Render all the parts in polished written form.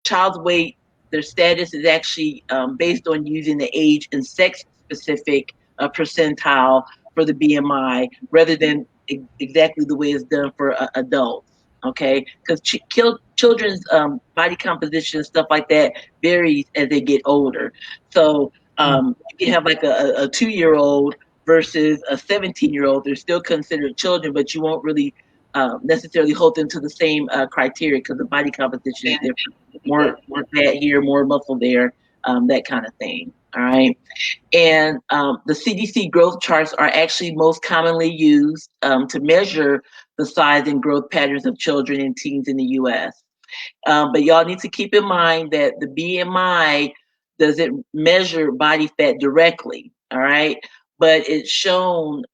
child's weight, their status is actually based on using the age and sex specific percentile for the BMI rather than exactly the way it's done for adults. Okay, because children's body composition and stuff like that varies as they get older. So you can have like a 2-year old versus a 17-year old. They're still considered children, but you won't really necessarily hold them to the same criteria because the body composition is different. More fat here, more muscle there, that kind of thing. All right. And the CDC growth charts are actually most commonly used to measure the size and growth patterns of children and teens in the US. But y'all need to keep in mind that the BMI doesn't measure body fat directly. All right. But it's shown,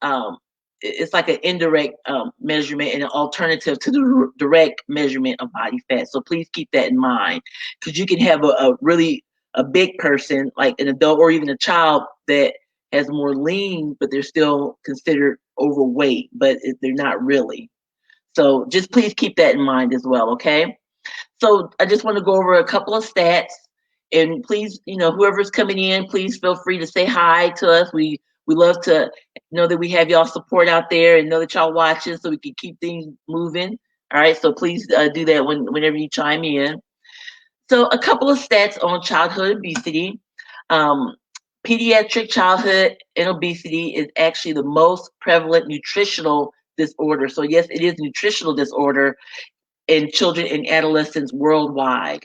it's like an indirect measurement and an alternative to the direct measurement of body fat. So please keep that in mind because you can have a really a big person, like an adult or even a child that has more lean, but they're still considered overweight, but they're not really. So just please keep that in mind as well, okay? So I just want to go over a couple of stats, and please, whoever's coming in, please feel free to say hi to us. We love to know that we have y'all support out there and know that y'all watching, so we can keep things moving. All right, so please do that whenever you chime in. So a couple of stats on childhood obesity. Um, Pediatric childhood and obesity is actually the most prevalent nutritional disorder. So yes, it is nutritional disorder in children and adolescents worldwide.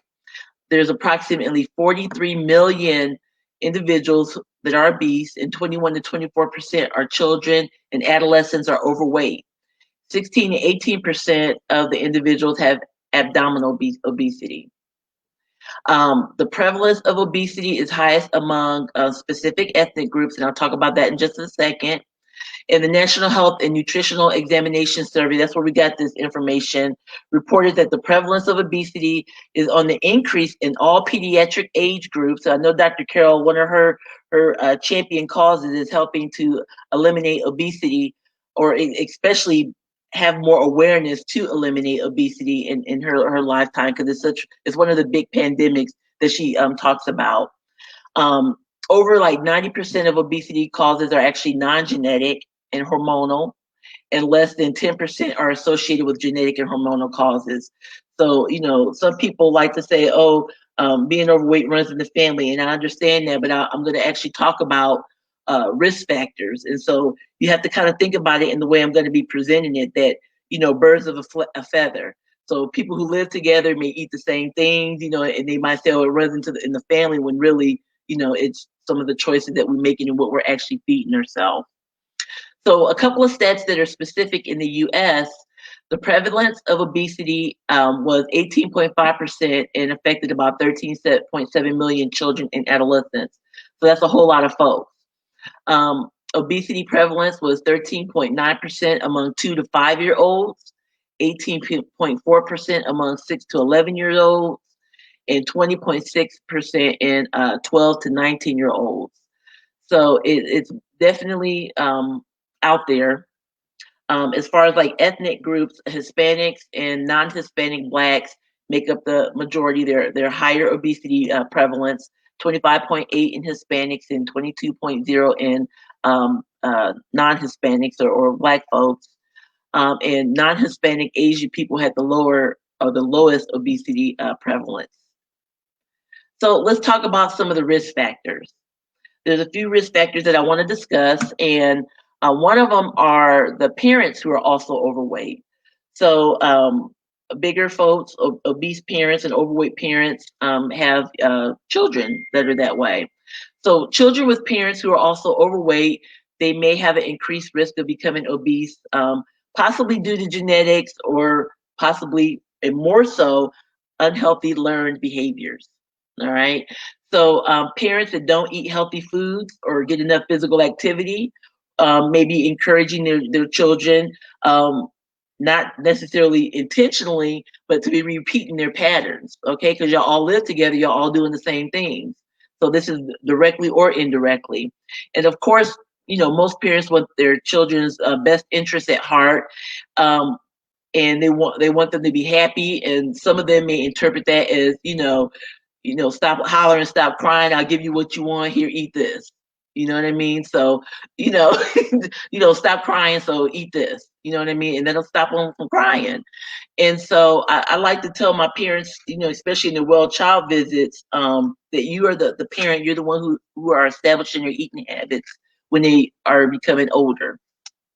There's approximately 43 million individuals that are obese, and 21 to 24% are children and adolescents are overweight. 16 to 18% of the individuals have abdominal obesity. The prevalence of obesity is highest among specific ethnic groups, and I'll talk about that in just a second. In the National Health and Nutritional Examination Survey, that's where we got this information, reported that the prevalence of obesity is on the increase in all pediatric age groups. So I know Dr. Carroll, one of her champion causes is helping to eliminate obesity, or especially have more awareness to eliminate obesity in her lifetime, because it's one of the big pandemics that she talks about. Um, Over like 90% of obesity causes are actually non-genetic and hormonal, and less than 10% are associated with genetic and hormonal causes. So, some people like to say, oh, being overweight runs in the family, and I understand that, but I'm going to actually talk about risk factors. And so you have to kind of think about it in the way I'm going to be presenting it, that, birds of a feather. So people who live together may eat the same things, and they might say, oh, it runs in the family, when really, it's some of the choices that we're making and what we're actually feeding ourselves. So a couple of stats that are specific in the US, the prevalence of obesity was 18.5% and affected about 13.7 million children and adolescents. So that's a whole lot of folks. Obesity prevalence was 13.9% among 2 to 5 year olds, 18.4% among 6 to 11 year olds, and 20.6% in 12 to 19 year olds. So it's definitely out there. As far as like ethnic groups, Hispanics and non-Hispanic Blacks make up the majority. They're higher obesity prevalence, 25.8 in Hispanics and 22.0 in non-Hispanics or Black folks. And non-Hispanic Asian people had the lowest obesity prevalence. So let's talk about some of the risk factors. There's a few risk factors that I want to discuss, and one of them are the parents who are also overweight. So bigger folks, obese parents and overweight parents have children that are that way. So children with parents who are also overweight, they may have an increased risk of becoming obese, possibly due to genetics or possibly, and more so, unhealthy learned behaviors. All right. So parents that don't eat healthy foods or get enough physical activity, maybe encouraging their children, not necessarily intentionally, but to be repeating their patterns. Okay, because y'all all live together, y'all all doing the same things. So this is directly or indirectly. And of course, most parents want their children's best interests at heart. Um, and they want them to be happy, and some of them may interpret that as, stop hollering, stop crying. I'll give you what you want. Here, eat this. You know what I mean? So, you know, stop crying. So eat this. You know what I mean? And that'll stop them from crying. And so I like to tell my parents, especially in the well child visits, that you are the parent. You're the one who are establishing their eating habits when they are becoming older.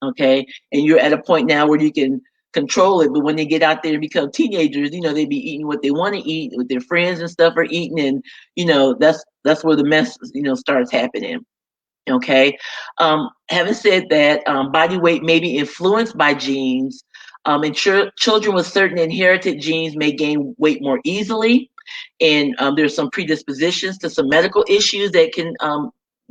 Okay. And you're at a point now where you can control it. But when they get out there and become teenagers, they be eating what they want to eat, what their friends and stuff are eating. And, that's where the mess, starts happening. Okay. Having said that, body weight may be influenced by genes. And children with certain inherited genes may gain weight more easily. And there's some predispositions to some medical issues that can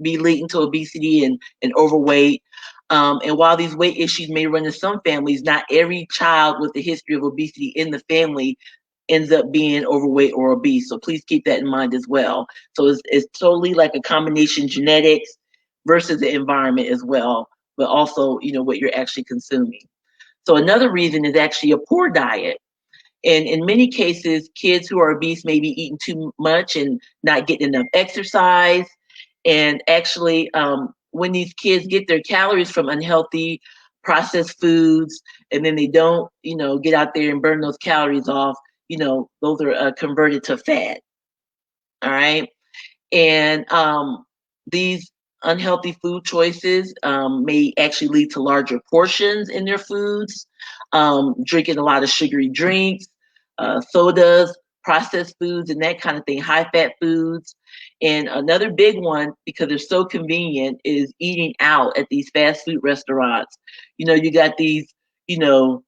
be leading to obesity and overweight. And while these weight issues may run in some families, not every child with a history of obesity in the family ends up being overweight or obese. So please keep that in mind as well. So it's totally like a combination genetics versus the environment as well, but also, what you're actually consuming. So another reason is actually a poor diet. And in many cases, kids who are obese may be eating too much and not getting enough exercise. And actually, when these kids get their calories from unhealthy processed foods, and then they don't, get out there and burn those calories off, those are converted to fat. All right. And these unhealthy food choices may actually lead to larger portions in their foods, drinking a lot of sugary drinks, sodas, processed foods, and that kind of thing, high fat foods. And another big one, because they're so convenient, is eating out at these fast food restaurants. You got these, you know,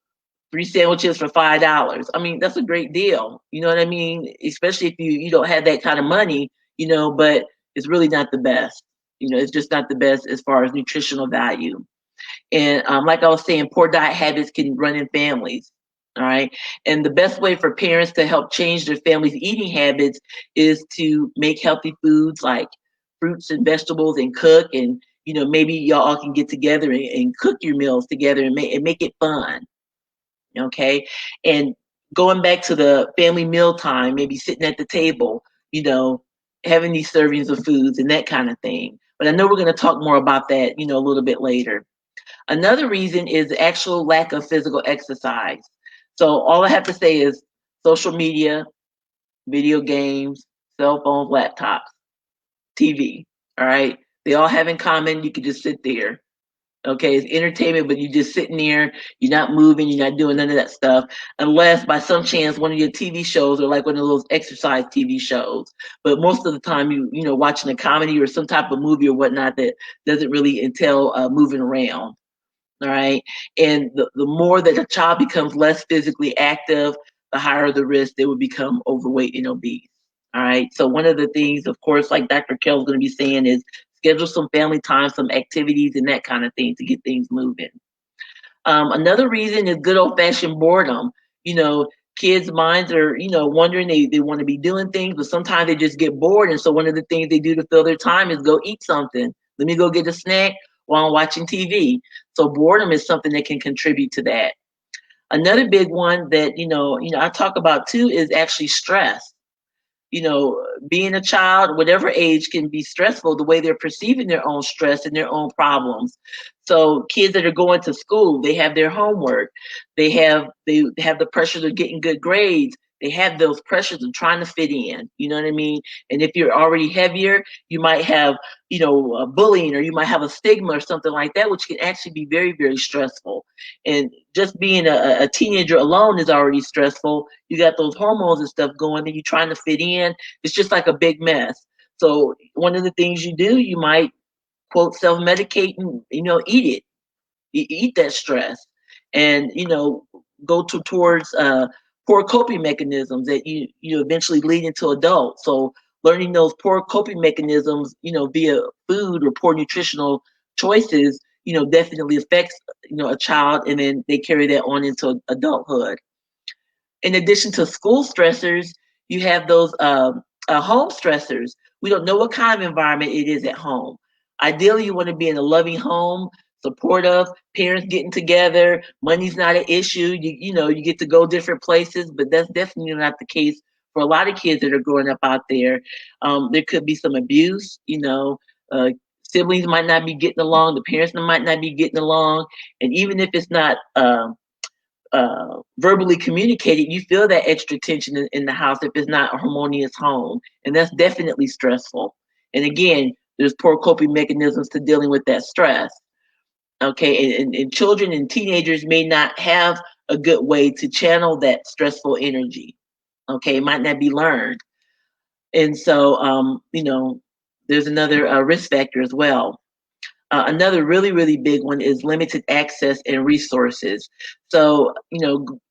3 sandwiches for $5. I mean, that's a great deal. You know what I mean? Especially if you don't have that kind of money, but it's really not the best. It's just not the best as far as nutritional value. And like I was saying, poor diet habits can run in families. All right. And the best way for parents to help change their family's eating habits is to make healthy foods like fruits and vegetables and cook. And, maybe y'all all can get together and cook your meals together and make it fun. Okay. And going back to the family meal time, maybe sitting at the table, you know, having these servings of foods and that kind of thing. But I know we're going to talk more about that, a little bit later. Another reason is the actual lack of physical exercise. So all I have to say is social media, video games, cell phones, laptops, TV. All right. They all have in common, you can just sit there. Okay, it's entertainment, but you're just sitting there, you're not moving, you're not doing none of that stuff, unless by some chance one of your TV shows are like one of those exercise TV shows. But most of the time, watching a comedy or some type of movie or whatnot that doesn't really entail moving around. All right, and the more that a child becomes less physically active, the higher the risk they will become overweight and obese. All right. So one of the things, of course, like Dr. Kell is going to be saying, is schedule some family time, some activities, and that kind of thing to get things moving. Another reason is good old fashioned boredom. You know, kids' minds are, wondering, they want to be doing things, but sometimes they just get bored. And so one of the things they do to fill their time is go eat something. Let me go get a snack while I'm watching TV. So boredom is something that can contribute to that. Another big one that, I talk about too is actually stress. Being a child, whatever age, can be stressful the way they're perceiving their own stress and their own problems. So kids that are going to school, they have their homework, they have the pressures of getting good grades. They have those pressures of trying to fit in. You know what I mean? And if you're already heavier, you might have, bullying, or you might have a stigma or something like that, which can actually be very, very stressful. And just being a teenager alone is already stressful. You got those hormones and stuff going, and you're trying to fit in. It's just like a big mess. So one of the things you do, you might, quote, self-medicate and, eat it. Eat that stress, and, go towards poor coping mechanisms that you eventually lead into adults. So learning those poor coping mechanisms, via food or poor nutritional choices, definitely affects, a child, and then they carry that on into adulthood. In addition to school stressors, you have those home stressors. We don't know what kind of environment it is at home. Ideally, you want to be in a loving home, supportive, parents getting together, money's not an issue. You get to go different places, but that's definitely not the case for a lot of kids that are growing up out there. There could be some abuse, uh, siblings might not be getting along, the parents might not be getting along, and even if it's not verbally communicated, you feel that extra tension in the house if it's not a harmonious home, and that's definitely stressful. And again, there's poor coping mechanisms to dealing with that stress. Okay, and children and teenagers may not have a good way to channel that stressful energy. Okay, it might not be learned, and so there's another risk factor as well. Another really, really big one is limited access and resources. So,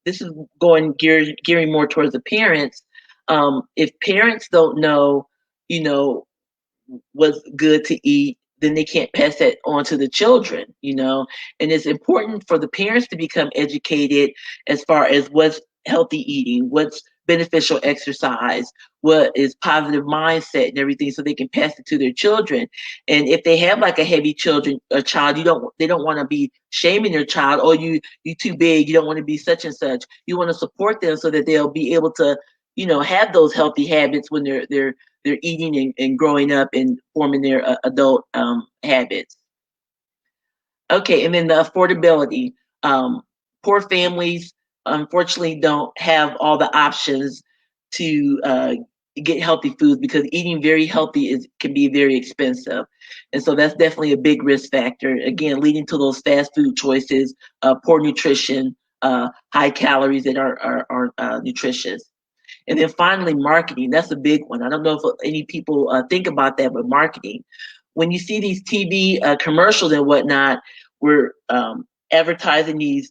this is gearing more towards the parents. If parents don't know, you know, what's good to eat, then they can't pass that on to the children. And it's important for the parents to become educated as far as what's healthy eating, what's beneficial exercise, what is positive mindset and everything, so they can pass it to their children. And if they have like a heavy child, they don't want to be shaming their child. Oh, you too big, you don't want to be such and such. You want to support them so that they'll be able to have those healthy habits when they're eating and growing up and forming their adult habits. Okay, and then the affordability. Poor families unfortunately don't have all the options to get healthy foods, because eating very healthy can be very expensive, and so that's definitely a big risk factor. Again, leading to those fast food choices, poor nutrition, high calories that are nutritious. And then finally, marketing. That's a big one. I don't know if any people think about that, but marketing. When you see these TV commercials and whatnot, we're advertising these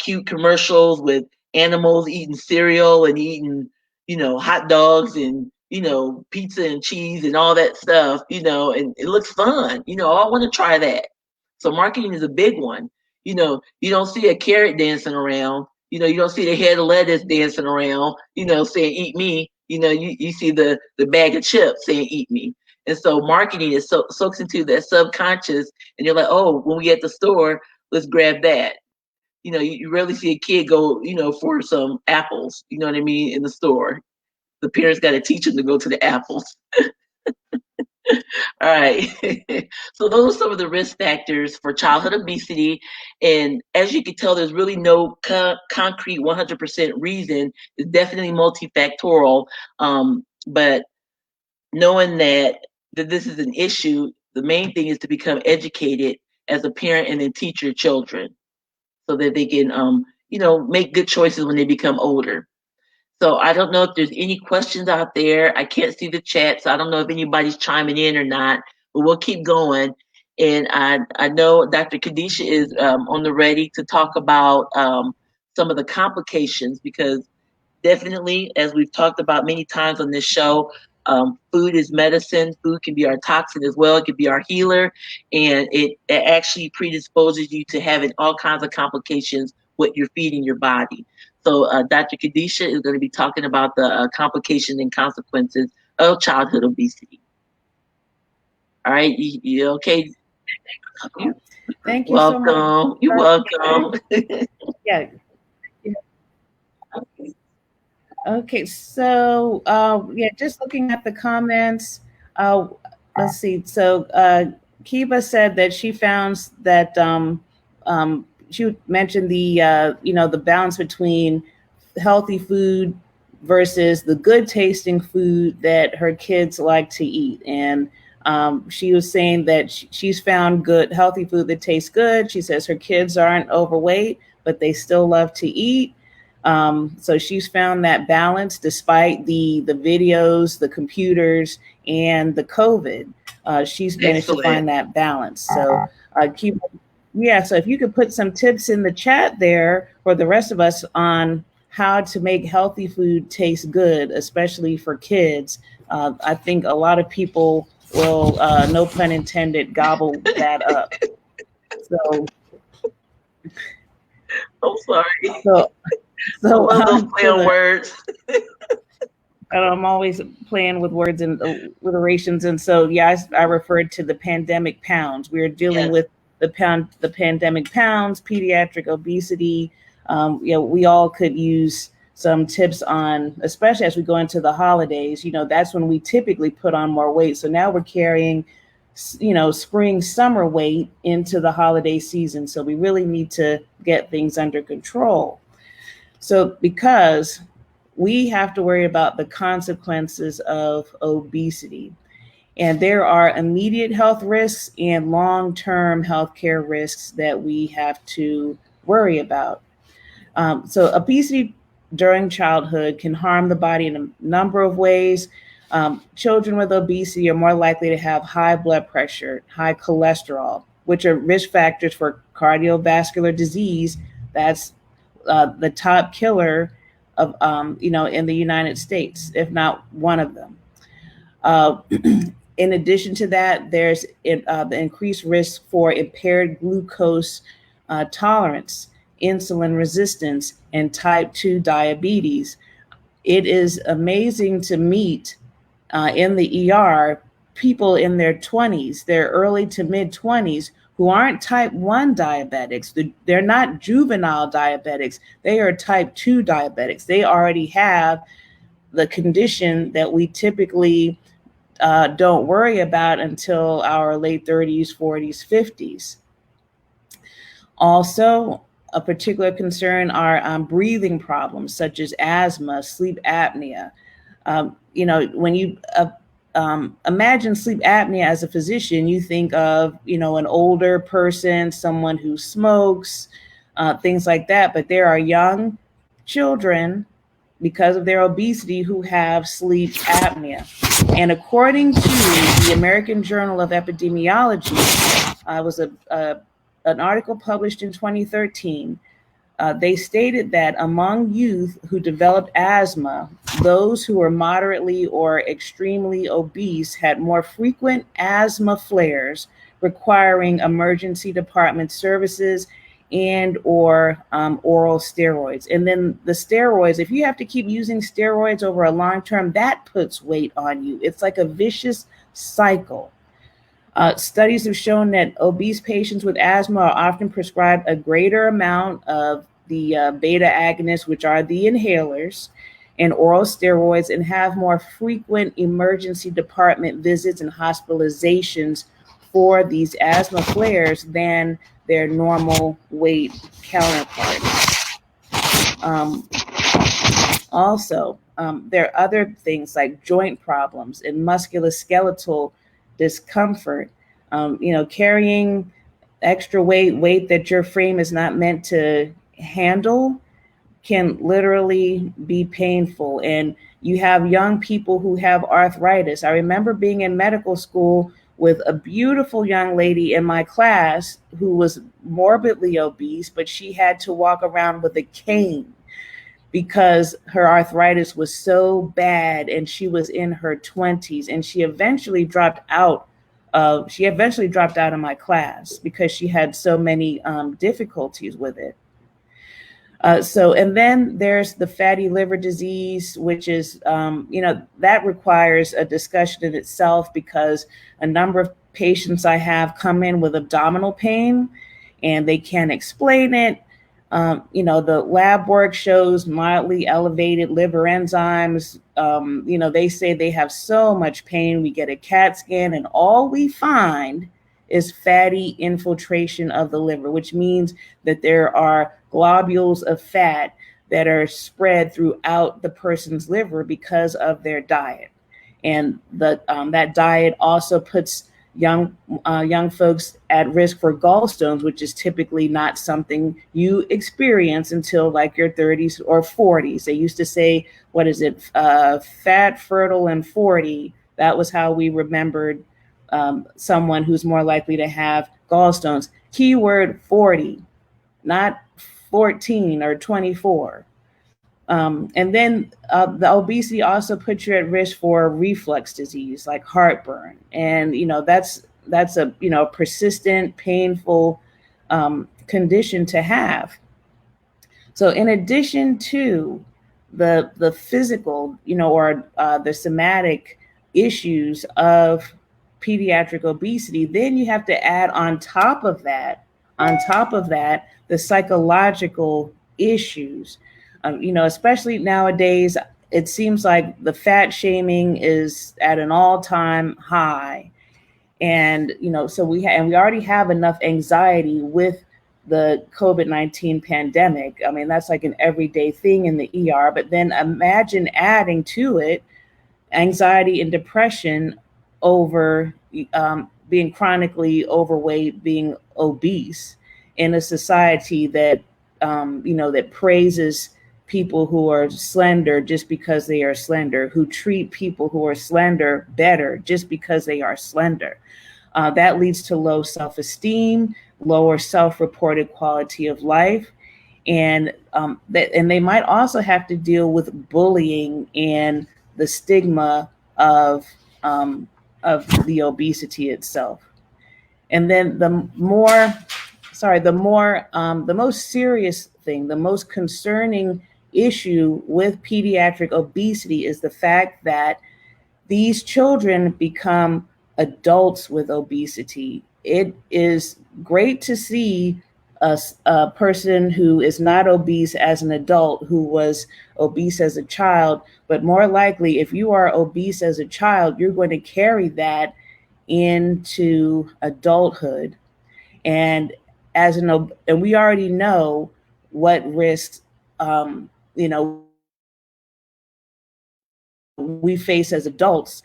cute commercials with animals eating cereal and eating, hot dogs and, pizza and cheese and all that stuff, and it looks fun. I want to try that. So marketing is a big one. You don't see a carrot dancing around. You don't see the head of lettuce dancing around, saying eat me. You see the bag of chips saying eat me. And so marketing is soaks into that subconscious, and you're like, oh, when we at the store, let's grab that. You rarely see a kid go, for some apples, you know what I mean, in the store. The parents got to teach them to go to the apples. All right. So those are some of the risk factors for childhood obesity. And as you can tell, there's really no concrete 100% reason. It's definitely multifactorial. But knowing that this is an issue, the main thing is to become educated as a parent and then teach your children so that they can, make good choices when they become older. So I don't know if there's any questions out there. I can't see the chat, so I don't know if anybody's chiming in or not, but we'll keep going. And I know Dr. Kadisha is on the ready to talk about some of the complications, because definitely, as we've talked about many times on this show, food is medicine. Food can be our toxin as well. It can be our healer, and it actually predisposes you to having all kinds of complications what you're feeding your body. So Dr. Kadisha is going to be talking about the complications and consequences of childhood obesity. All right, you okay? Thank you so much. Welcome. You're welcome. Yeah. Okay, so yeah, just looking at the comments, uh, let's see. So Kiba said that she found that she mentioned the the balance between healthy food versus the good tasting food that her kids like to eat, and she was saying that she's found good healthy food that tastes good. She says her kids aren't overweight, but they still love to eat. So she's found that balance despite the videos, the computers, and the COVID. She's managed to find that balance. So keep, yeah. So if you could put some tips in the chat there for the rest of us on how to make healthy food taste good, especially for kids, I think a lot of people will, no pun intended, gobble that up. So, I'm sorry. so So I love those play on words. I'm always playing with words and alliterations, and so yeah, I referred to the pandemic pounds. We are dealing with the pandemic pounds, pediatric obesity. We all could use some tips on, especially as we go into the holidays. That's when we typically put on more weight. So now we're carrying, spring, summer weight into the holiday season. So we really need to get things under control. So because we have to worry about the consequences of obesity. And there are immediate health risks and long-term healthcare risks that we have to worry about. So obesity during childhood can harm the body in a number of ways. Children with obesity are more likely to have high blood pressure, high cholesterol, which are risk factors for cardiovascular disease. That's the top killer of, in the United States, if not one of them. Uh, in addition to that, there's the increased risk for impaired glucose tolerance, insulin resistance, and type 2 diabetes. It is amazing to meet in the ER people in their 20s, their early to mid 20s, who aren't type 1 diabetics. They're not juvenile diabetics. They are type 2 diabetics. They already have the condition that we typically don't worry about until our late 30s, 40s, 50s. Also, a particular concern are breathing problems such as asthma, sleep apnea. When you imagine sleep apnea as a physician, you think of, an older person, someone who smokes, things like that. But there are young children, because of their obesity, who have sleep apnea. And according to the American Journal of Epidemiology, was an article published in 2013. They stated that among youth who developed asthma, those who were moderately or extremely obese had more frequent asthma flares requiring emergency department services and or oral steroids. And then the steroids, if you have to keep using steroids over a long term, that puts weight on you. It's like a vicious cycle. Studies have shown that obese patients with asthma are often prescribed a greater amount of the beta agonists, which are the inhalers, and oral steroids, and have more frequent emergency department visits and hospitalizations for these asthma flares than their normal weight counterparts. Also, there are other things like joint problems and musculoskeletal discomfort. Carrying extra weight that your frame is not meant to handle can literally be painful. And you have young people who have arthritis. I remember being in medical school with a beautiful young lady in my class who was morbidly obese, but she had to walk around with a cane because her arthritis was so bad, and she was in her 20s, and she eventually dropped out of my class because she had so many difficulties with it. And then there's the fatty liver disease, which is, that requires a discussion in itself, because a number of patients I have come in with abdominal pain and they can't explain it. The lab work shows mildly elevated liver enzymes. They say they have so much pain. We get a CAT scan and all we find is fatty infiltration of the liver, which means that there are globules of fat that are spread throughout the person's liver because of their diet. And that diet also puts young folks at risk for gallstones, which is typically not something you experience until like your 30s or 40s. They used to say, fat, fertile, and 40. That was how we remembered someone who's more likely to have gallstones. Keyword 40, not 14 or 24. And then the obesity also puts you at risk for reflux disease like heartburn. And, that's a persistent, painful condition to have. So in addition to the physical, or the somatic issues of pediatric obesity, then you have to add on top of that, the psychological issues. Especially nowadays, it seems like the fat shaming is at an all-time high, and so we already have enough anxiety with the COVID-19 pandemic. I mean, that's like an everyday thing in the ER. But then imagine adding to it anxiety and depression over being chronically overweight, being obese in a society that that praises people who are slender just because they are slender, who treat people who are slender better just because they are slender. That leads to low self-esteem, lower self-reported quality of life, and and they might also have to deal with bullying and the stigma of the obesity itself. And then the most serious thing, the most concerning issue with pediatric obesity is the fact that these children become adults with obesity. It is great to see a person who is not obese as an adult who was obese as a child, but more likely, if you are obese as a child, you're going to carry that into adulthood. And and we already know what risks we face as adults,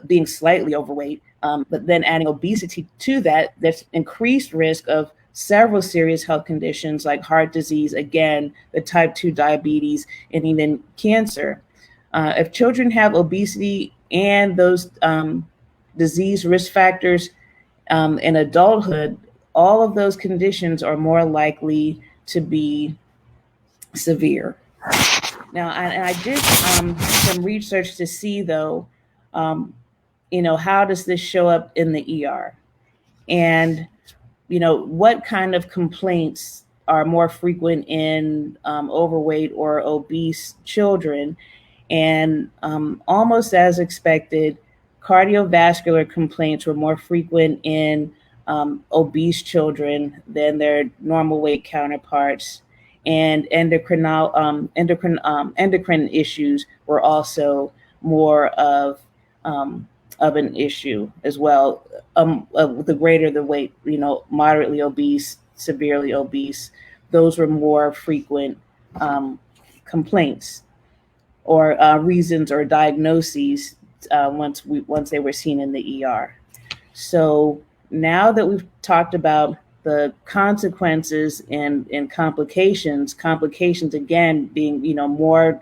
being slightly overweight, but then adding obesity to that, there's increased risk of several serious health conditions like heart disease, again, the type 2 diabetes, and even cancer. If children have obesity and those disease risk factors in adulthood, all of those conditions are more likely to be severe. Now, and I did some research to see, though, how does this show up in the ER? And, what kind of complaints are more frequent in overweight or obese children? And almost as expected, cardiovascular complaints were more frequent in obese children than their normal weight counterparts. And endocrine issues were also more of an issue as well. The greater the weight, moderately obese, severely obese, those were more frequent complaints or reasons or diagnoses once they were seen in the ER. So now that we've talked about the consequences and complications again being, more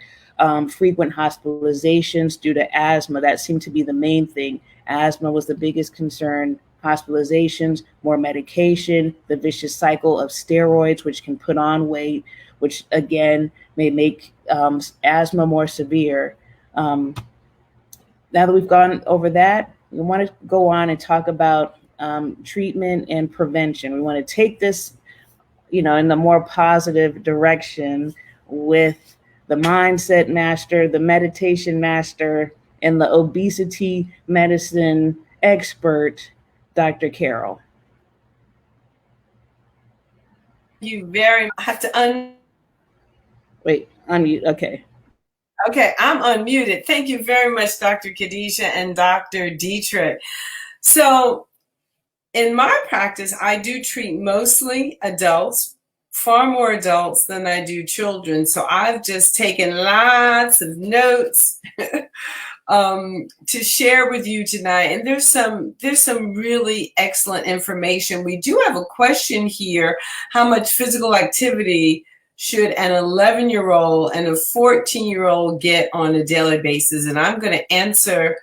frequent hospitalizations due to asthma. That seemed to be the main thing. Asthma was the biggest concern. Hospitalizations, more medication, the vicious cycle of steroids, which can put on weight, which again may make asthma more severe. Now that we've gone over that, we want to go on and talk about treatment and prevention. We want to take this, in the more positive direction with the mindset master, the meditation master, and the obesity medicine expert, Dr. Carol. You very much have to Wait, unmute. Okay. Okay, I'm unmuted. Thank you very much, Dr. Khadijah and Dr. Dietrich. So in my practice, I do treat mostly adults, far more adults than I do children. So I've just taken lots of notes to share with you tonight. And there's some really excellent information. We do have a question here. How much physical activity should an 11-year-old and a 14-year-old get on a daily basis? And I'm going to answer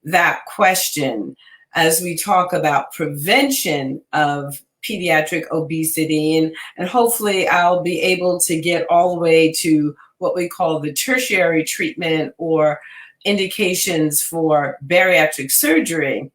that question as we talk about prevention of pediatric obesity. And hopefully I'll be able to get all the way to what we call the tertiary treatment or indications for bariatric surgery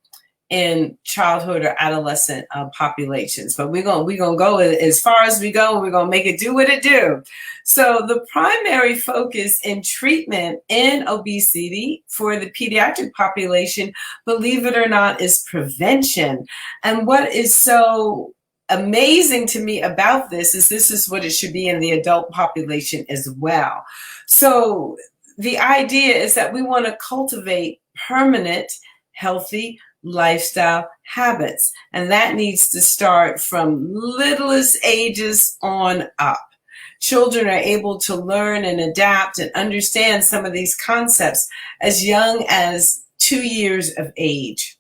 in childhood or adolescent populations. But we're gonna go as far as we go. We're gonna make it do what it do. So the primary focus in treatment in obesity for the pediatric population, believe it or not, is prevention. And what is so amazing to me about this is what it should be in the adult population as well. So the idea is that we want to cultivate permanent, healthy lifestyle habits. And that needs to start from littlest ages on up. Children are able to learn and adapt and understand some of these concepts as young as 2 years of age.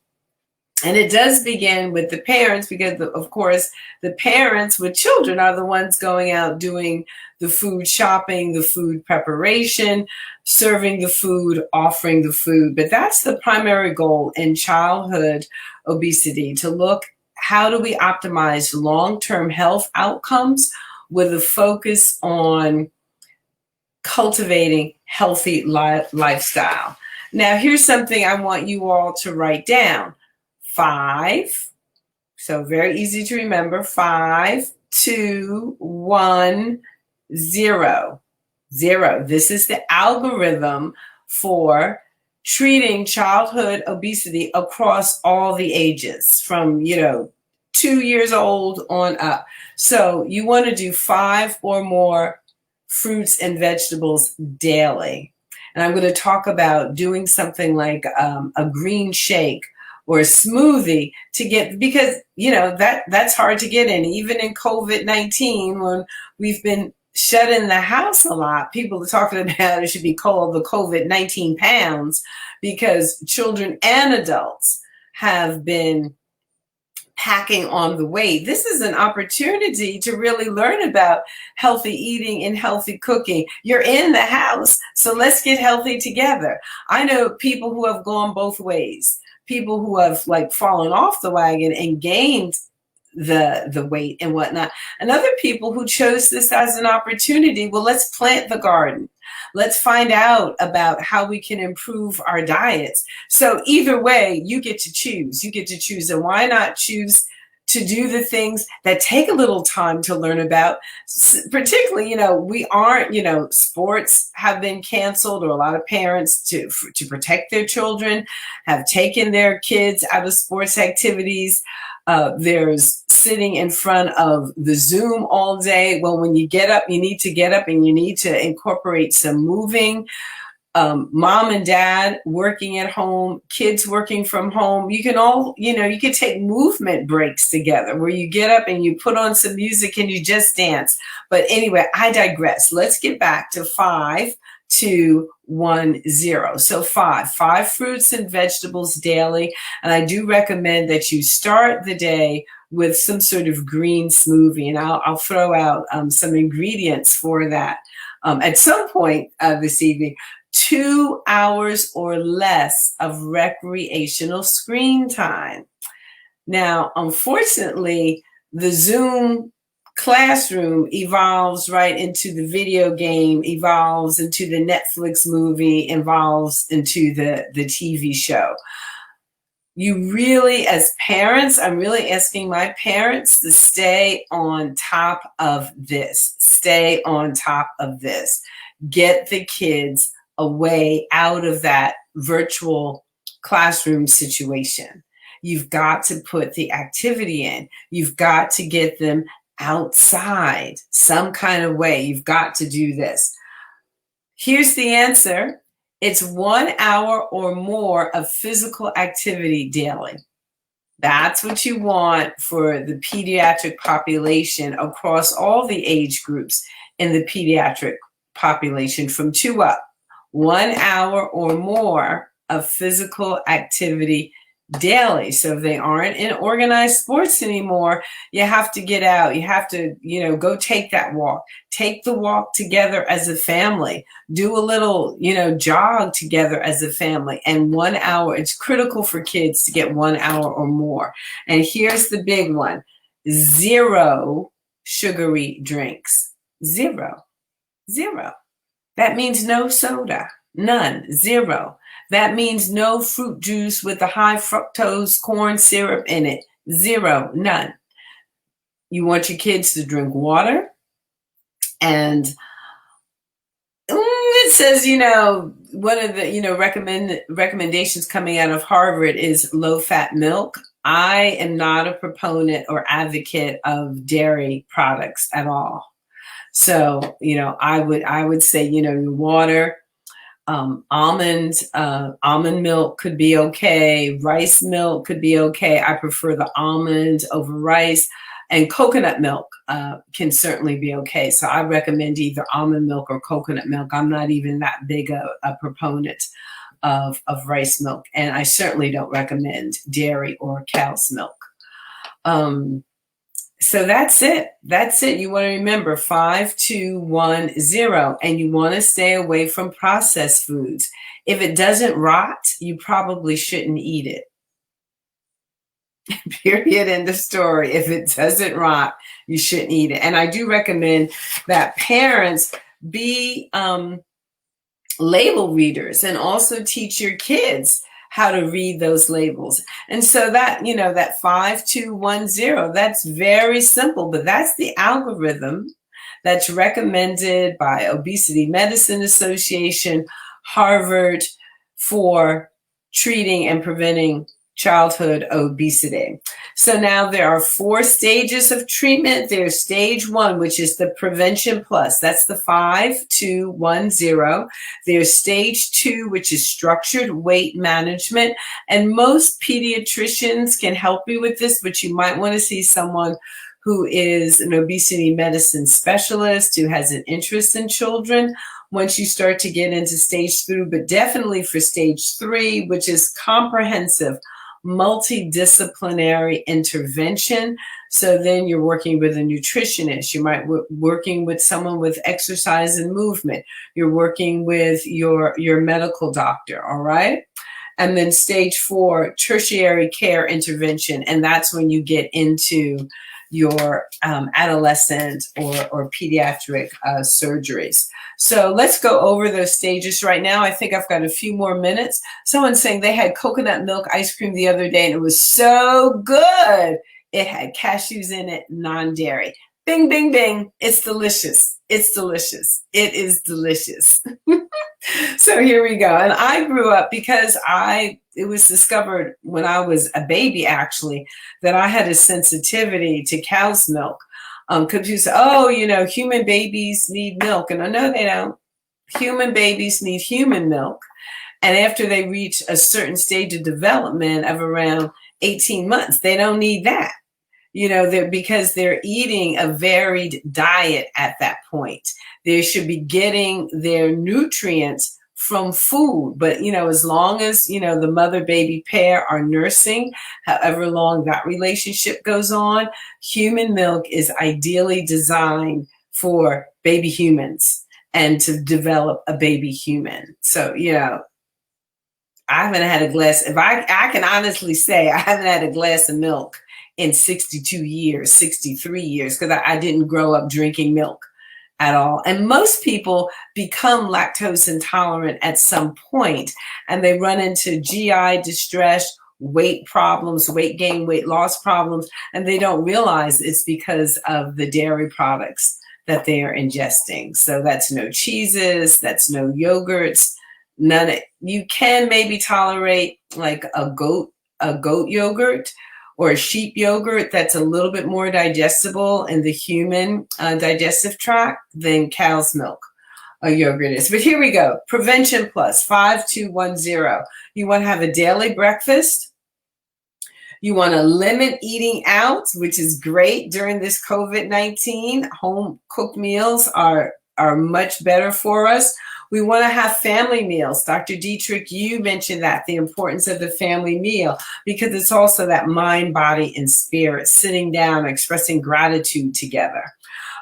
And it does begin with the parents because, of course, the parents with children are the ones going out doing the food shopping, the food preparation, serving the food, offering the food. But that's the primary goal in childhood obesity, to look how do we optimize long-term health outcomes with a focus on cultivating healthy lifestyle. Now, here's something I want you all to write down. 5, so very easy to remember, 5, 2, 1, 0. 0. This is the algorithm for treating childhood obesity across all the ages from, 2 years old on up. So you want to do 5 or more fruits and vegetables daily. And I'm going to talk about doing something like a green shake or a smoothie to get, because, that's hard to get in. Even in COVID-19, when we've been shut in the house a lot, people are talking about it should be called the COVID-19 pounds, because children and adults have been packing on the weight. This is an opportunity to really learn about healthy eating and healthy cooking. You're in the house, so let's get healthy together. I know people who have gone both ways. People who have fallen off the wagon and gained the weight and whatnot, and other people who chose this as an opportunity. Well, let's plant the garden. Let's find out about how we can improve our diets. So either way, you get to choose. You get to choose. And why not choose to do the things that take a little time to learn about? Particularly, we aren't, sports have been canceled, or a lot of parents to protect their children have taken their kids out of sports activities. There's sitting in front of the Zoom all day. Well, when you get up, you need to get up and you need to incorporate some moving. Mom and dad working at home, kids working from home. You can all, you can take movement breaks together where you get up and you put on some music and you just dance. But anyway, I digress. Let's get back to 5, 2, 1, 0. So 5 fruits and vegetables daily. And I do recommend that you start the day with some sort of green smoothie. And I'll throw out some ingredients for that at some point this evening. 2 hours or less of recreational screen time. Now, unfortunately, the Zoom classroom evolves right into the video game, evolves into the Netflix movie, evolves into the TV show. You really, as parents, I'm really asking my parents to stay on top of this. Stay on top of this. Get the kids away out of that virtual classroom situation. You've got to put the activity in. You've got to get them outside some kind of way. You've got to do this. Here's the answer. It's 1 hour or more of physical activity daily. That's what you want for the pediatric population across all the age groups in the pediatric population from 2 up. 1 hour or more of physical activity daily. So if they aren't in organized sports anymore, you have to get out. You have to, go take that walk. Take the walk together as a family. Do a little, jog together as a family. And 1 hour, it's critical for kids to get 1 hour or more. And here's the big one. 0 sugary drinks. 0. That means no soda. None. 0. That means no fruit juice with the high fructose corn syrup in it. Zero, none. You want your kids to drink water. And it says, one of the, recommendations coming out of Harvard is low-fat milk. I am not a proponent or advocate of dairy products at all. So, I would say, your water, almond milk could be okay. Rice milk could be okay. I prefer the almond over rice, and coconut milk can certainly be okay. So I recommend either almond milk or coconut milk. I'm not even that big a proponent of rice milk, and I certainly don't recommend dairy or cow's milk. So that's it. You want to remember 5210, and you want to stay away from processed foods. If it doesn't rot, you probably shouldn't eat it. Period. End of story. If it doesn't rot, you shouldn't eat it. And I do recommend that parents be label readers and also teach your kids how to read those labels. And so that, that 5210, that's very simple, but that's the algorithm that's recommended by Obesity Medicine Association, Harvard, for treating and preventing childhood obesity. So now there are 4 stages of treatment. There's stage 1, which is the prevention plus. That's the 5210. There's stage 2, which is structured weight management. And most pediatricians can help you with this, but you might want to see someone who is an obesity medicine specialist who has an interest in children once you start to get into stage 3, but definitely for stage 3, which is comprehensive multidisciplinary intervention. So then you're working with a nutritionist. You might be working with someone with exercise and movement. You're working with your medical doctor, all right? And then stage 4, tertiary care intervention. And that's when you get into your adolescent or pediatric surgeries. So let's go over those stages right now. I think I've got a few more minutes. Someone's saying they had coconut milk ice cream the other day and it was so good. It had cashews in it, non-dairy. Bing, bing, bing. It's delicious. It's delicious. It is delicious. So here we go. And I grew up because it was discovered when I was a baby, actually, that I had a sensitivity to cow's milk. Because you say, human babies need milk. And I know they don't. Human babies need human milk. And after they reach a certain stage of development of around 18 months, they don't need that. Because they're eating a varied diet at that point. They should be getting their nutrients from food. But, as long as, the mother-baby pair are nursing, however long that relationship goes on, human milk is ideally designed for baby humans and to develop a baby human. So, I haven't had a glass. If I can honestly say I haven't had a glass of milk in 62 years, 63 years, because I didn't grow up drinking milk at all. And most people become lactose intolerant at some point, and they run into GI distress, weight problems, weight gain, weight loss problems, and they don't realize it's because of the dairy products that they are ingesting. So that's no cheeses, that's no yogurts, none. You can maybe tolerate like a goat yogurt, or a sheep yogurt that's a little bit more digestible in the human digestive tract than cow's milk yogurt is. But here we go. Prevention plus 5210. You want to have a daily breakfast. You want to limit eating out, which is great during this COVID-19. Home cooked meals are much better for us. We want to have family meals. Dr. Dietrich, you mentioned that, the importance of the family meal, because it's also that mind, body, and spirit, sitting down, expressing gratitude together.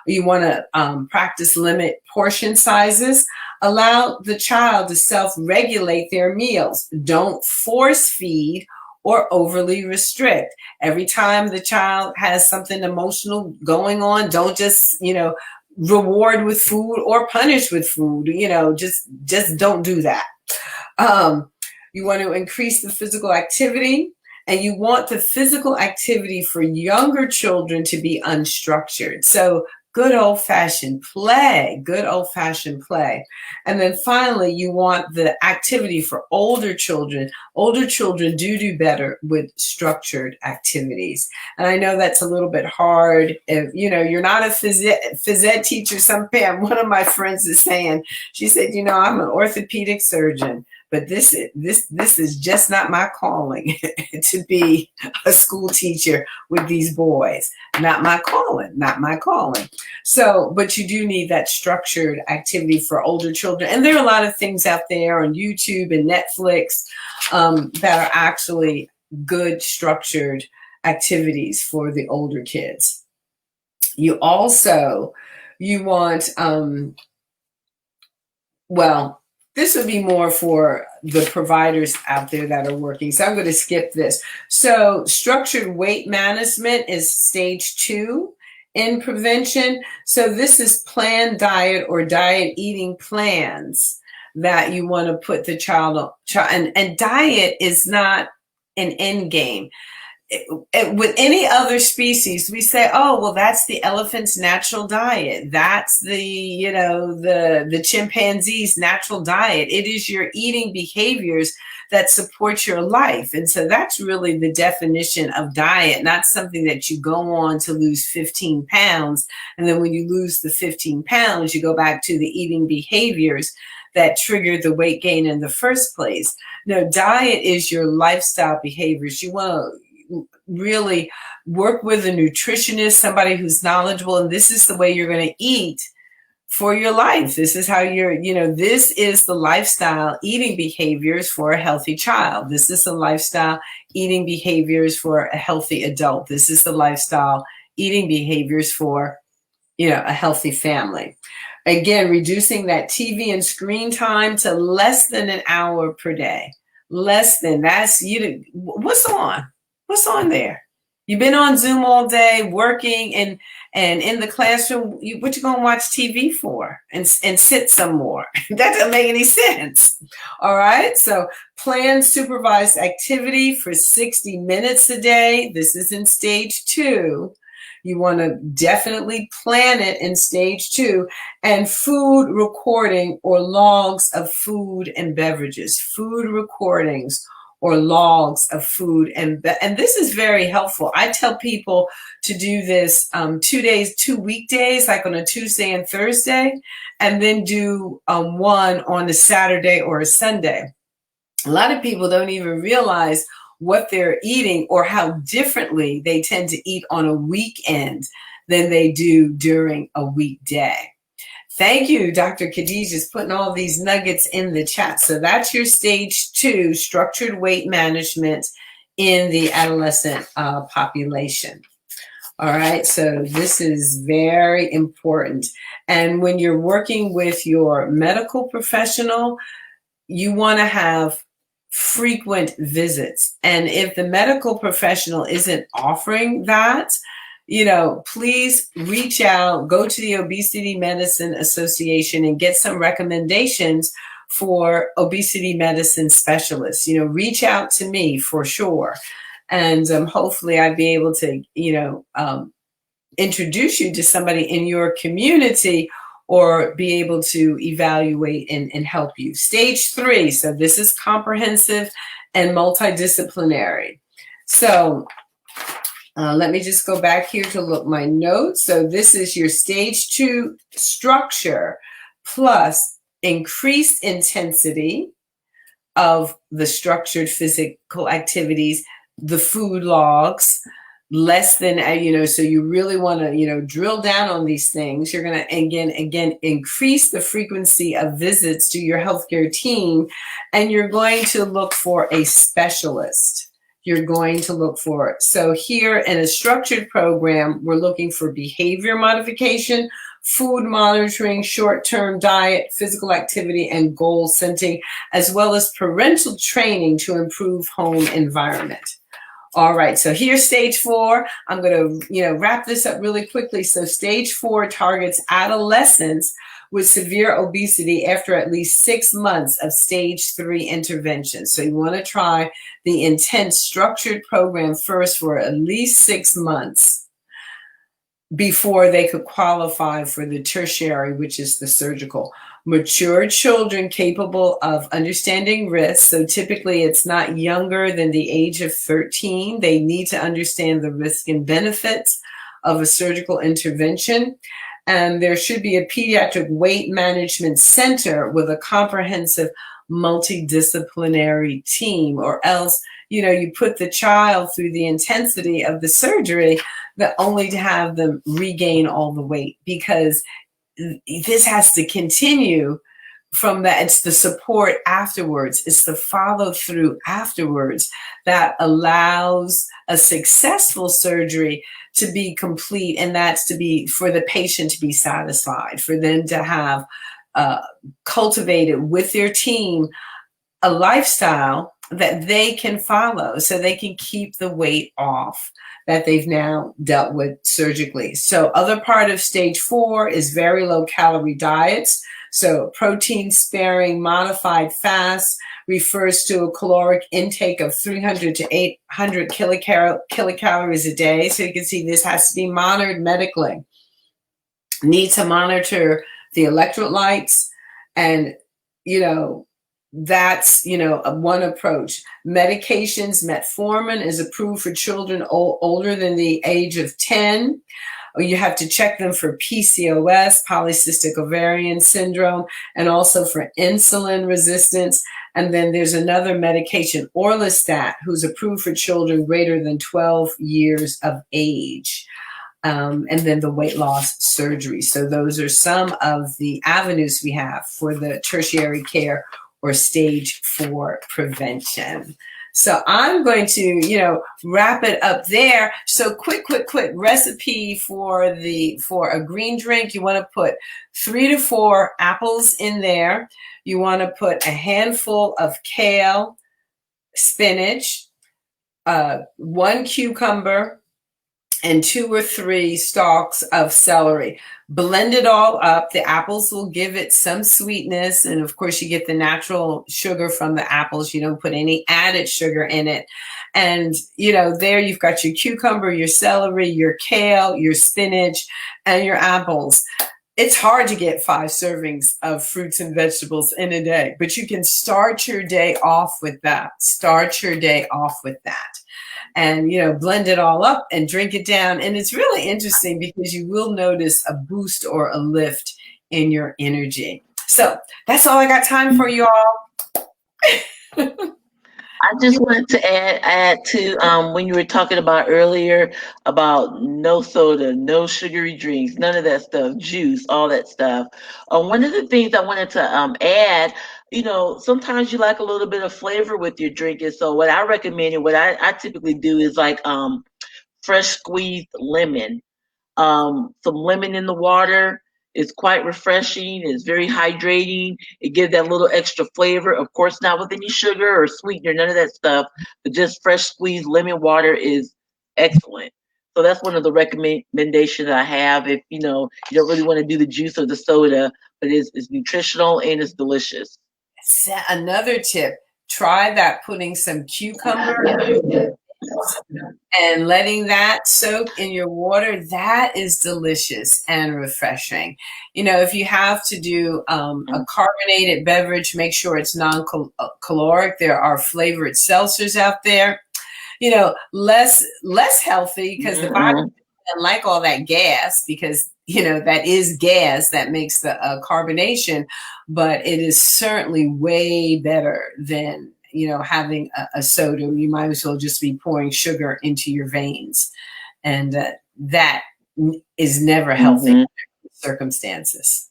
You want to practice limit portion sizes. Allow the child to self-regulate their meals. Don't force feed or overly restrict. Every time the child has something emotional going on, don't just, reward with food or punish with food. Just don't do that. You want to increase the physical activity, and you want the physical activity for younger children to be unstructured. So good old-fashioned play, good old-fashioned play. And then finally, you want the activity for older children. Older children do better with structured activities. And I know that's a little bit hard. If, you know, you're not a phys ed teacher. One of my friends is saying, she said, you know, I'm an orthopedic surgeon, but this is just not my calling to be a school teacher with these boys. Not my calling, not my calling. So, but you do need that structured activity for older children. And there are a lot of things out there on YouTube and Netflix that are actually good structured activities for the older kids. You want, well, this would be more for the providers out there that are working. So I'm going to skip this. So structured weight management is stage 2 in prevention. So this is planned diet or diet eating plans that you want to put the child on. And diet is not an end game. With any other species, we say, oh, well, that's the elephant's natural diet. That's the chimpanzee's natural diet. It is your eating behaviors that support your life. And so that's really the definition of diet, not something that you go on to lose 15 pounds. And then when you lose the 15 pounds, you go back to the eating behaviors that triggered the weight gain in the first place. No, diet is your lifestyle behaviors. You want to really work with a nutritionist, somebody who's knowledgeable, and this is the way you're going to eat for your life. This is how this is the lifestyle eating behaviors for a healthy child. This is the lifestyle eating behaviors for a healthy adult. This is the lifestyle eating behaviors for, a healthy family. Again, reducing that TV and screen time to less than an hour per day. What's on? What's on there? You've been on Zoom all day working and in the classroom, what you gonna watch TV for and sit some more? That doesn't make any sense. All right, so plan supervised activity for 60 minutes a day. This is in stage 2. You want to definitely plan it in stage 2. And food recording or logs of food and beverages. Food recordings or logs of food. And this is very helpful. I tell people to do this 2 weekdays, like on a Tuesday and Thursday, and then do one on a Saturday or a Sunday. A lot of people don't even realize what they're eating or how differently they tend to eat on a weekend than they do during a weekday. Thank you, Dr. Khadija, is putting all these nuggets in the chat. So that's your stage 2, structured weight management in the adolescent population. All right, so this is very important. And when you're working with your medical professional, you want to have frequent visits. And if the medical professional isn't offering that, please reach out, go to the Obesity Medicine Association and get some recommendations for obesity medicine specialists. Reach out to me for sure. And hopefully I'd be able to, introduce you to somebody in your community or be able to evaluate and help you. Stage 3, so this is comprehensive and multidisciplinary. So let me just go back here to look my notes. So this is your stage 2 structure plus increased intensity of the structured physical activities, the food logs, less than, so you really want to, drill down on these things. You're going to, again, increase the frequency of visits to your healthcare team, and you're going to look for a specialist. You're going to look for it. So here in a structured program, we're looking for behavior modification, food monitoring, short-term diet, physical activity, and goal setting, as well as parental training to improve home environment. All right, so here's stage 4. I'm going to, wrap this up really quickly. So stage 4 targets adolescents with severe obesity after at least 6 months of stage 3 intervention. So you want to try the intense structured program first for at least 6 months before they could qualify for the tertiary, which is the surgical. Mature children capable of understanding risk, so typically it's not younger than the age of 13. They need to understand the risk and benefits of a surgical intervention. And there should be a pediatric weight management center with a comprehensive multidisciplinary team, or else, you put the child through the intensity of the surgery, but only to have them regain all the weight, because this has to continue from that. It's the support afterwards. It's the follow through afterwards that allows a successful surgery to be complete. And that's to be for the patient to be satisfied, for them to have cultivated with their team a lifestyle that they can follow, so they can keep the weight off that they've now dealt with surgically. So other part of stage 4 is very low calorie diets. So protein sparing modified fast refers to a caloric intake of 300 to 800 kilocalories a day. So you can see this has to be monitored medically. Need to monitor the electrolytes, and that's one approach. Medications, metformin is approved for children older than the age of 10. You have to check them for PCOS, polycystic ovarian syndrome, and also for insulin resistance. And then there's another medication, orlistat, who's approved for children greater than 12 years of age. And then the weight loss surgery. So those are some of the avenues we have for the tertiary care or stage 4 prevention. So I'm going to, wrap it up there. So quick recipe for a green drink. You want to put 3 to 4 apples in there. You want to put a handful of kale, spinach, 1 cucumber, and 2 or 3 stalks of celery. Blend it all up. The apples will give it some sweetness. And of course, you get the natural sugar from the apples. You don't put any added sugar in it. And, there you've got your cucumber, your celery, your kale, your spinach, and your apples. It's hard to get 5 servings of fruits and vegetables in a day, but you can start your day off with that. And, blend it all up and drink it down. And it's really interesting because you will notice a boost or a lift in your energy. So that's all I got time for, you all. I just wanted to add to when you were talking about earlier about no soda, no sugary drinks, none of that stuff, juice, all that stuff. One of the things I wanted to add, sometimes you like a little bit of flavor with your drink. And so what I recommend and what I typically do is like fresh squeezed lemon. Some lemon in the water is quite refreshing. It's very hydrating. It gives that little extra flavor. Of course, not with any sugar or sweetener, none of that stuff, but just fresh squeezed lemon water is excellent. So that's one of the recommendations I have. If you don't really want to do the juice or the soda, but it's nutritional and it's delicious. Another tip: try that, putting some cucumber and letting that soak in your water. That is delicious and refreshing. If you have to do a carbonated beverage, make sure it's non-caloric. There are flavored seltzers out there, less healthy, because the body doesn't like all that gas, because that is gas that makes the carbonation, but it is certainly way better than having a soda. You might as well just be pouring sugar into your veins. And that is never healthy in circumstances.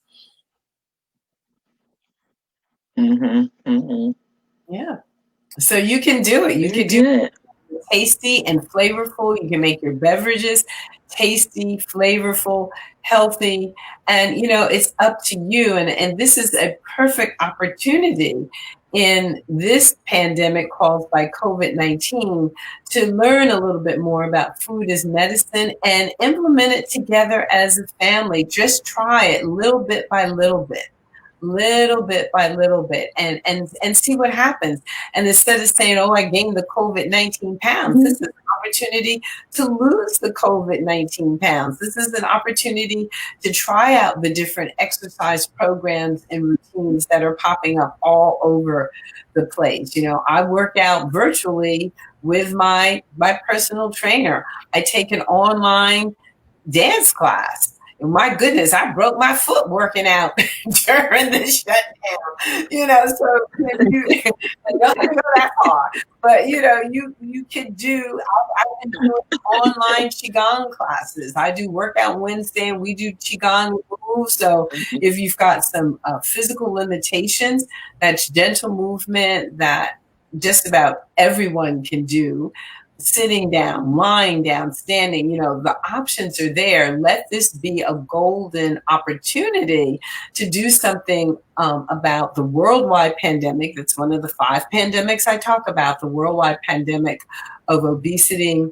Yeah. So you can do it. You can do it tasty and flavorful. You can make your beverages tasty, flavorful, healthy, and it's up to you. And this is a perfect opportunity in this pandemic caused by COVID-19 to learn a little bit more about food as medicine and implement it together as a family. Just try it little bit by little bit. Little bit by little bit, and see what happens. And instead of saying, oh, I gained the COVID-19 pounds, this is an opportunity to lose the COVID-19 pounds. This is an opportunity to try out the different exercise programs and routines that are popping up all over the place. You know, I work out virtually with my personal trainer. I take an online dance class. My goodness, I broke my foot working out during the shutdown. You know, so you don't go that far, but you know, you can do. I've been doing online qigong classes. I do workout Wednesday, and we do qigong moves. So if you've got some physical limitations, that's gentle movement that just about everyone can do. Sitting down, lying down, standing, you know, the options are there. Let this be a golden opportunity to do something about the worldwide pandemic. That's one of the 5 pandemics I talk about, the worldwide pandemic of obesity.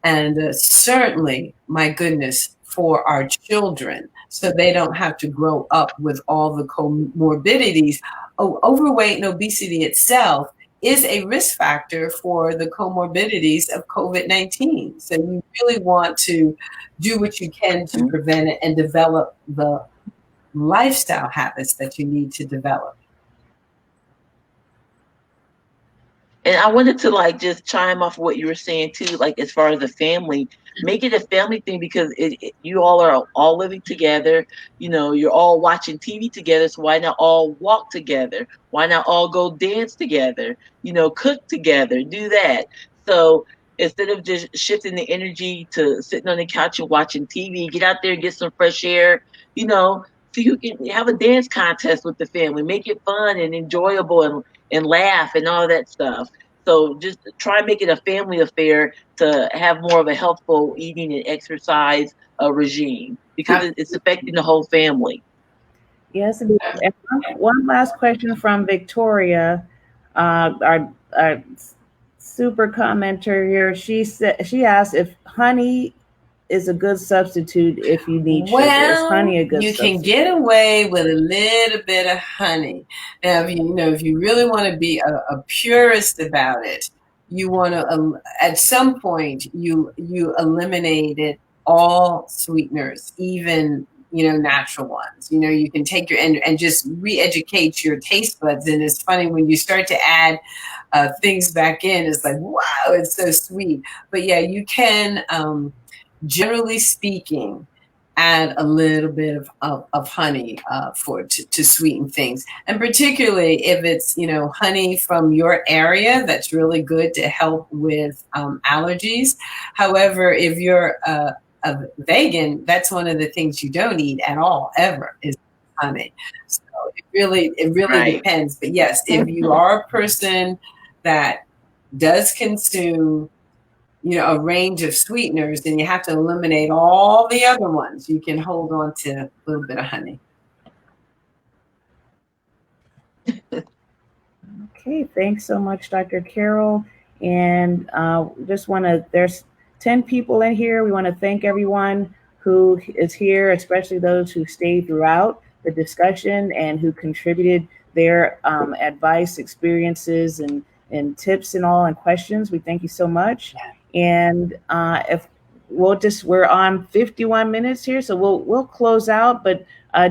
And certainly, my goodness, for our children, so they don't have to grow up with all the comorbidities. Overweight and obesity itself is a risk factor for the comorbidities of COVID-19. So you really want to do what you can to prevent it and develop the lifestyle habits that you need to develop. And I wanted to like just chime off what you were saying too, like as far as the family, make it a family thing because you all are all living together. You know, you're all watching TV together. So why not all walk together? Why not all go dance together? You know, cook together, do that. So instead of just shifting the energy to sitting on the couch and watching TV, get out there and get some fresh air, you know, so you can have a dance contest with the family, make it fun and enjoyable and laugh and all that stuff. So just try and make it a family affair to have more of a healthful eating and exercise regime because it's affecting the whole family. Yes, and one last question from Victoria, our super commenter here. She asked if honey is a good substitute if you need sugar. Is honey a good substitute? You can get away with a little bit of honey. Now, if you really want to be a purist about it, you want to at some point you eliminated all sweeteners, even natural ones. You can take and just re-educate your taste buds. And it's funny when you start to add things back in, it's like, wow, it's so sweet. But yeah, you can, generally speaking, add a little bit of honey to sweeten things. And particularly if it's, honey from your area, that's really good to help with allergies. However, if you're a vegan, that's one of the things you don't eat at all, ever, is honey. So it really right. Depends. But yes, if you are a person that does consume, a range of sweeteners, then you have to eliminate all the other ones. You can hold on to a little bit of honey. Okay, thanks so much, Dr. Carol. And there's 10 people in here. We want to thank everyone who is here, especially those who stayed throughout the discussion and who contributed their advice, experiences, and tips and all, and questions. We thank you so much. And if we're on 51 minutes here, so we'll close out, but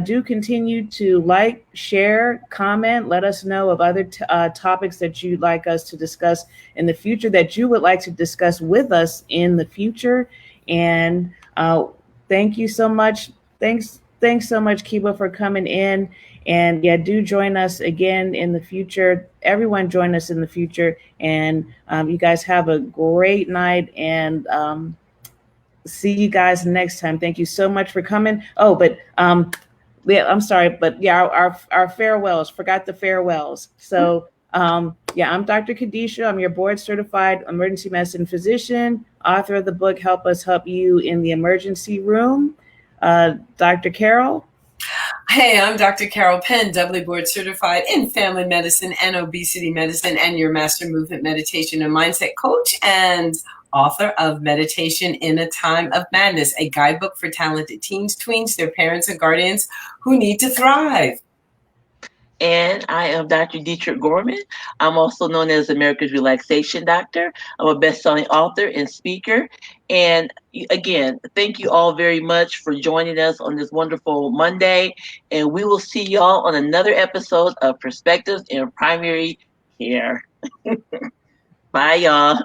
do continue to like, share, comment, let us know of other topics that you'd like us to discuss in the future, that you would like to discuss with us in the future. And thank you so much. Thanks so much, Kiba, for coming in. And yeah, do join us again in the future. Everyone join us in the future. And you guys have a great night, and see you guys next time. Thank you so much for coming. Oh, but I'm sorry, but yeah, our farewells, forgot the farewells. So yeah, I'm Dr. Khadisha. I'm your board certified emergency medicine physician, author of the book, Help Us Help You in the Emergency Room. Dr. Carol. Hey, I'm Dr. Carol Penn, doubly board certified in family medicine and obesity medicine, and your master movement meditation and mindset coach, and author of Meditation in a Time of Madness, a guidebook for talented teens, tweens, their parents, and guardians who need to thrive. And I am Dr. Dietrich Gorman. I'm also known as America's Relaxation Doctor. I'm a best-selling author and speaker. And again, thank you all very much for joining us on this wonderful Monday. And we will see y'all on another episode of Perspectives in Primary Care. Bye, y'all.